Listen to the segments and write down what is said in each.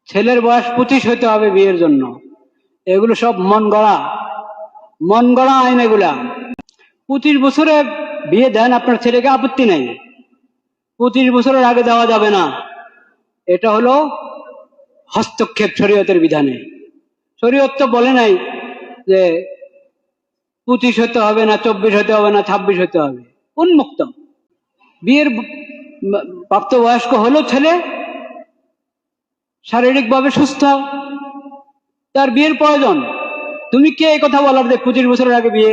ছেলের বয়স 25 হতে হবে বিয়ের জন্য। এগুলো সব মন গড়া আইন এগুলা। 25 বছরে বিয়ে দেন আপনার ছেলেকে, আপত্তি নাই। 25 বছরের আগে দেওয়া যাবে না। এটা হলো হস্তক্ষেপ শরীয়তের বিধানে। শরীয়ত তো বলে নাই যে 25 হতে হবে না, 24 হতে হবে না, 26 হতে হবে। উন্মুক্ত। বিয়ের প্রাপ্তবয়স্ক হলো ছেলে, শারীরিকভাবে সুস্থ, তার বিয়ের প্রয়োজন। তুমি কে এই কথা বলার যে 25 বছরের আগে বিয়ে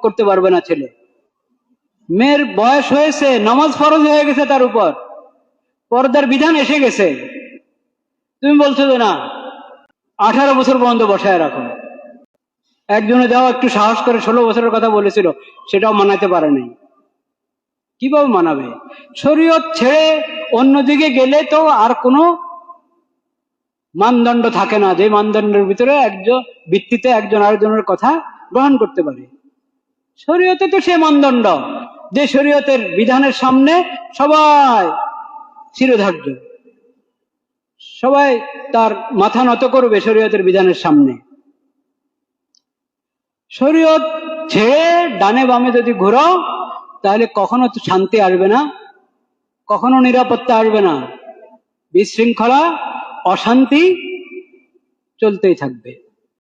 করতে পারবে না ছেলে? মেয়ের বয়স হয়েছে, নামাজ ফরজ হয়ে গেছে, তার উপর পর্দার বিধান এসে গেছে, তুমি বলছো যে না 18 বছর পর্যন্ত বসায় রাখো। একজনে যাও একটু সাহস করে 16 বছরের কথা বলেছিল, সেটাও মানাতে পারে নাই। কিভাবে মানাবে? শরীয়ত ছেড়ে অন্যদিকে গেলে তো আর কোনো মানদণ্ড থাকে না, যে মানদণ্ডের ভিতরে ভিত্তিতে একজন আরেকজনের কথা গ্রহণ করতে পারে। শরীয়তে তো সে মানদণ্ড, যে শরীয়তের বিধানের সামনে সবাই শিরোধার্য, সবাই তার মাথা নত করবে শরীয়তের বিধানের সামনে। শরীয়ত ছেড়ে ডানে বামে যদি ঘুরো, তাহলে কখনো তো শান্তি আসবে না, কখনো নিরাপত্তা আসবে না, বিশৃঙ্খলা, অশান্তি চলতেই থাকবে।